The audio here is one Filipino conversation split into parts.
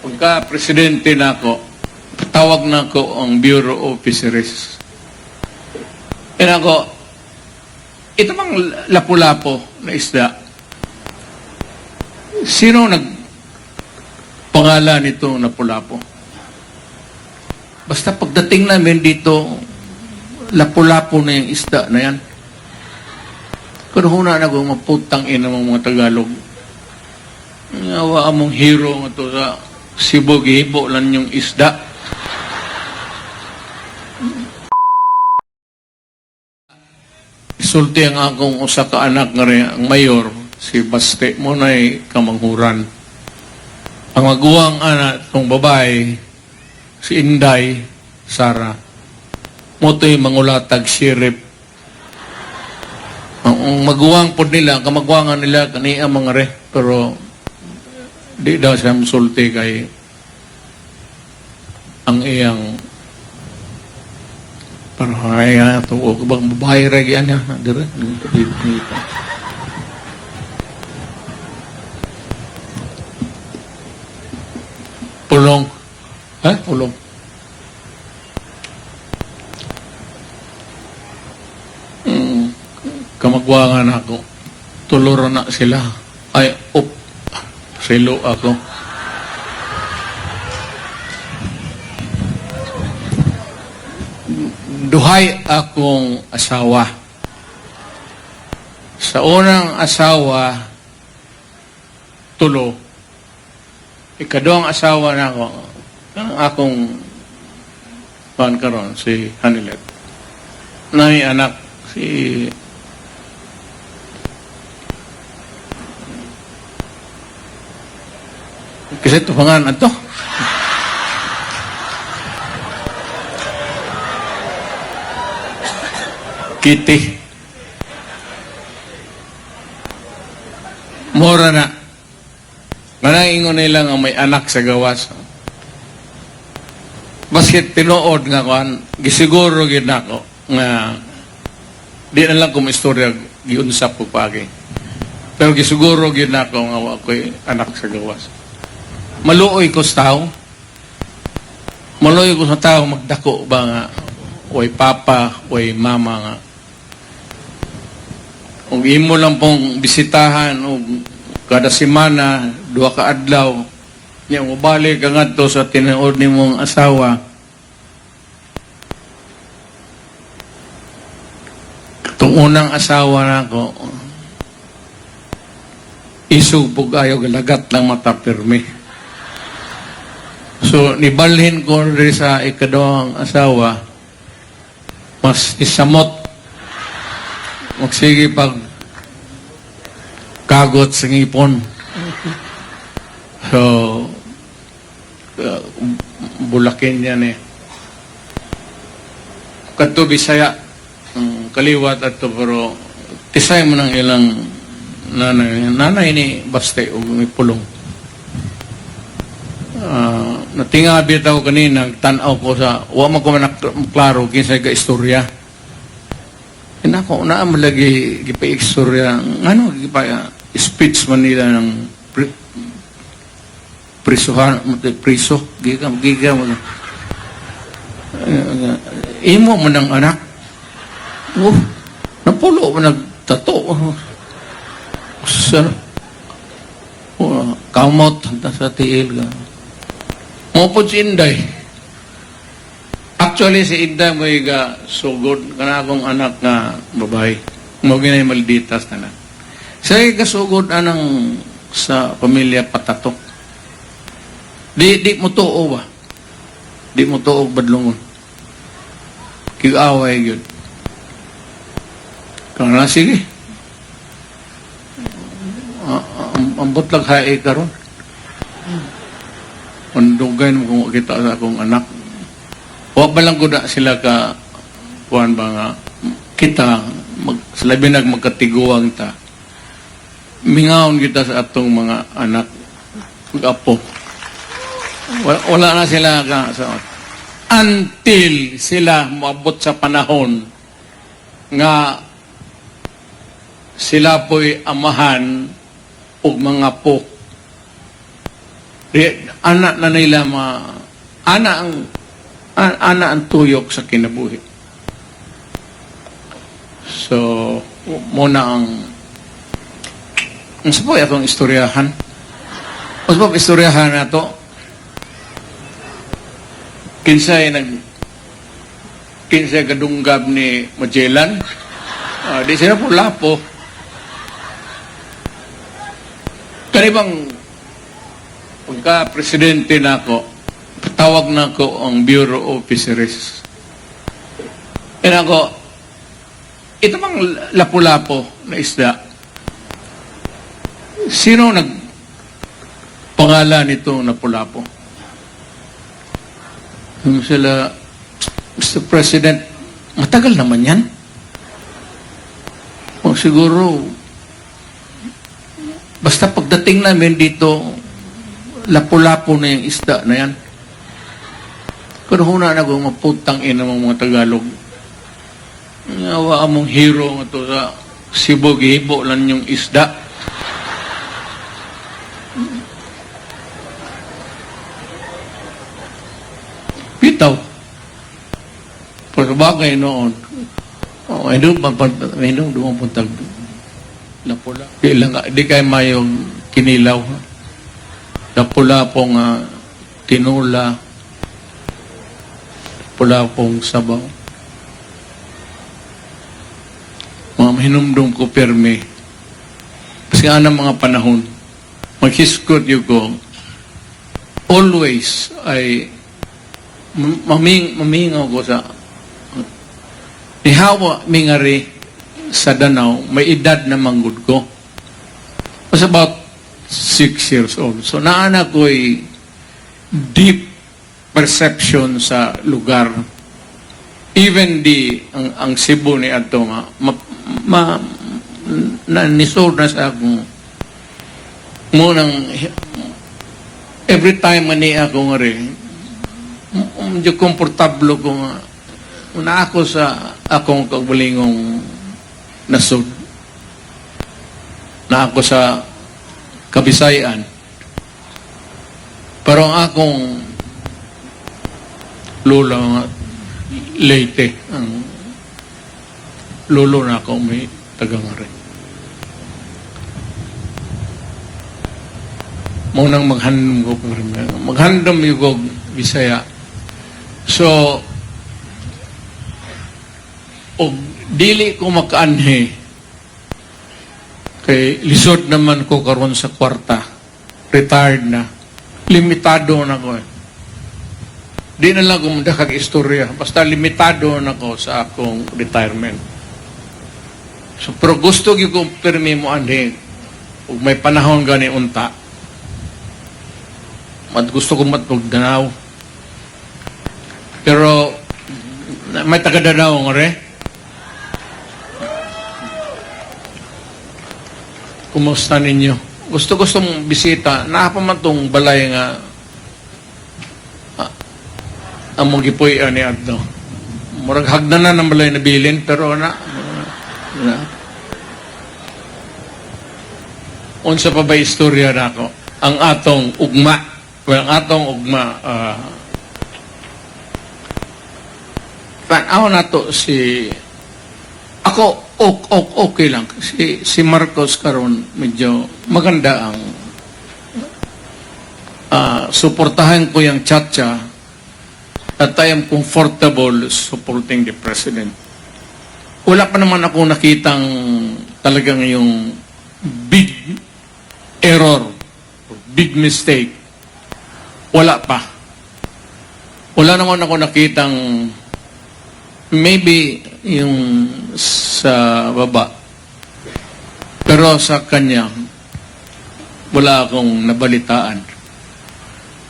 Pagka presidente na ako, tawag na ako ang Bureau Officers. Yan ako, ito bang lapu-lapo na isda? Sino nagpangalan nito lapu-lapo? Basta pagdating namin dito, lapu-lapo na yung isda na yan. Kanuhuna na kung maputang ina ng mga Tagalog. Ngawa among hero nga to sa Cebu, gihibo lang yung isda. Isulti ang akong usa ka anak nga rin, ang mayor, si Baste mo na'y kamanghuran. Ang maguwang anak ng babae, si Inday, Sara. Moto'y mangulatag sheriff. Ang maguwang po nila, kamagwangan nila, kaniya mga re, pero di daw siya musulti kay ang iyang parang ay ito, o bang babae regi niya, dire, dito. Pulong. Ha? Pulong. Kamagwangan ako. Tuluro na sila. Ay, silo ako. Duhay akong asawa. Sa unang asawa, tulo. Ikaduhang asawa na ako. Ang akong karon si Hanilet. May anak si kasi ito pangalan ito. Kitty. Mora na. Manang ingon nila nga may anak sa gawas. Basket tinuod nga kuan, gisiguro gid nako nga di na lang kung istorya giunsap ko pagi. Pero gisiguro gid nako nga ako'y anak sa gawas. Maluoy ko sa tao. Maluoy ko sa tao magdako ba nga way papa, way mama nga. Kung imo lang pong bisitahan o kada semana, 2 ka adlaw, niya mabalik ka nga to sa tinuod ni mong asawa. Itong unang asawa na ako, isubog ayaw galagat lang mata pirmi. So, nibalhin ko rin sa ikadawang asawa, mas isamot, magsige pag kagot sa ngipon. So, bulakin yan eh. Kadto Bisaya, kaliwat at to, pero tisay mo ng ilang nanay. Nanay ni Baste o may pulong. Natingabi ako kanina, tanaw ko sa, huwag mo ko klaro, kinsa ka istorya. Inako, naamalagi, gipa-istorya, ano, speech man nila ng priso, giga mo. Imo mo ng anak. Napulo mo nagtato. Kamot, sa tiil ka. Mupod si Inday. Actually, si Inday mo sugod ka na akong anak na babae. Mo ginay malditas na lang. Siya kasugod anang sa pamilya Patatok. Di mo tuo ba? Di mo tuo badlungon. Kig-away yun. Kaya na, sige. Ambot lang hae karon. Pandugay mo kung kita sa akong anak. Huwag ba lang ko na sila ka kuhan ba nga kita salabi magkatiguang ta. Mingaon kita sa atong mga anak mag-apo. Wala na sila ka sa until sila maabot sa panahon nga sila po'y amahan o mga po. Ana na nila ana ang tuyok sa kinabuhi. So, muna ang sa po akong istoryahan. O sa po istoryahan na to, kinsay kadunggab ni Magellan, di sila po lapo. Kanibang pagka-presidente na ako, patawag na ako ang Bureau Officers. Yan ako, ito bang lapu-lapo na isda? Sino nagpangalan nito lapu-lapo? Sila, Mr. President, matagal naman yan. O siguro, basta pagdating namin dito, lapu-lapo na yung isda na yan. Kung huna na kung maputang ina ng mga Tagalog, nawa among hero nga to sa Cebu, gihibo lang yung isda. Bitaw. Pero bagay noon, hindi dumapuntag lapula. Di kayo mayong kinilaw. Lapula pong tinula. Lapula pong sabaw. Mga mahinumdum ko perme. Kasi nga ng mga panahon, maghiskot yung ko, always ay mamingaw ko sa nihawa mingari sa Danau, may edad na manggod ko. I was about 6 years old. So naana ko'y deep perception sa lugar. Even ang Cebu ni ato nisod na sa akong munang every time mani ako nga rin medyo komportable ko nga una ako sa akong kagbulingong nasod na ako sa Kabisayan, pero ang akong lolo nga Leyte, ang lolo na ako may taga-ngari. Munang maghandom ko Bisaya. So, og dili ko makaanhi kay lisod naman ko karon sa kwarta, retired na, limitado na ko di na lang gumunda kag istorya, basta limitado na ko sa akong retirement. So pero gusto gyud ko permi mo anhi ug may panahon gani unta gusto ko matugdanaw, pero may taga-Danau nga re. Kumusta ninyo? Gusto mong bisita. Nakapaman tong balay nga ang mong gipuy ni Adno. Murag hagdan na ng balay na bilin, pero unsa pa ba istorya na ako? Ang atong ugma. Well, ang atong ugma tanaw na to si ako okay lang. Si Marcos karon medyo maganda ang suportahan ko yung Chacha at I am comfortable supporting the President. Wala pa naman ako nakitang talagang yung big error, big mistake. Wala pa. Wala naman ako nakitang maybe yung sa baba. Pero sa kanya, wala akong nabalitaan.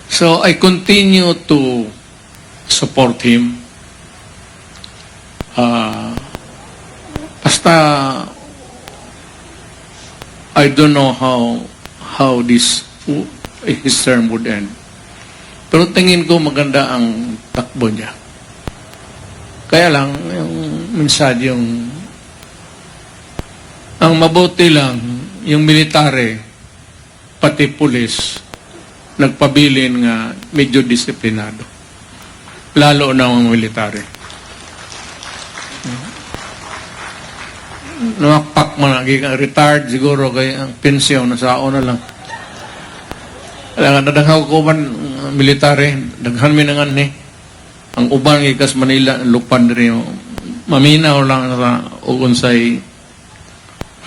So, I continue to support him. Basta, I don't know how his term would end. Pero tingin ko maganda ang takbo niya. Kaya lang, minsan ang mabuti lang, yung military, pati pulis, nagpabilin nga medyo disiplinado. Lalo na ang military. Namakpak man, retired siguro kay ang pensyon, nasaon na lang. Kaya nadanghaw ko man military, daghan mi nangan ni. Ang uban ikas Manila, lupan rin. Maminaw lang sa unsay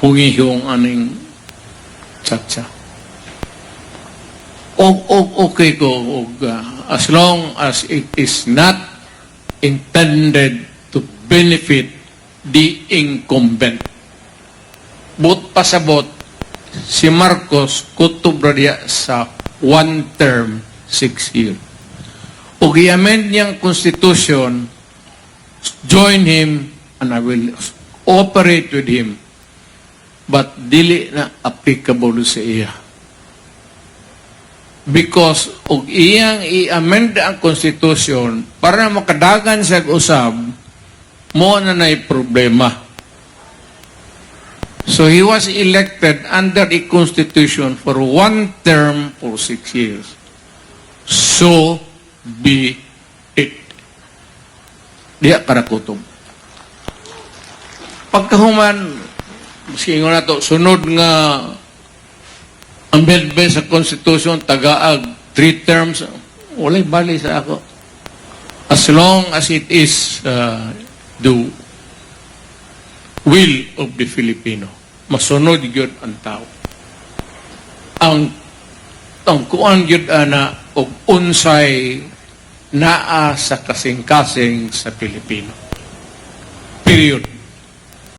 hungihong aning tsatsa. Okay ko, as long as it is not intended to benefit the incumbent. But pasabot, si Marcos kutob radya sa one term, 6 years. Ug i-amend niyang constitution, join him, and I will operate with him. But dili na applicable sa iya. Because og iyang i-amend ang constitution para makadagan sa usab, mo na nay problema. So he was elected under the constitution for one term for 6 years. So be it. Diya para kutob. Pagkahuman, maski nga na to, sunod nga amendment sa Constitution, tagaag, 3 terms, walay bali sa ako. As long as it is the will of the Filipino, masunod yun ang tao. Ang kuan yun na og unsay naa sa kasing-kasing sa Pilipino. Period.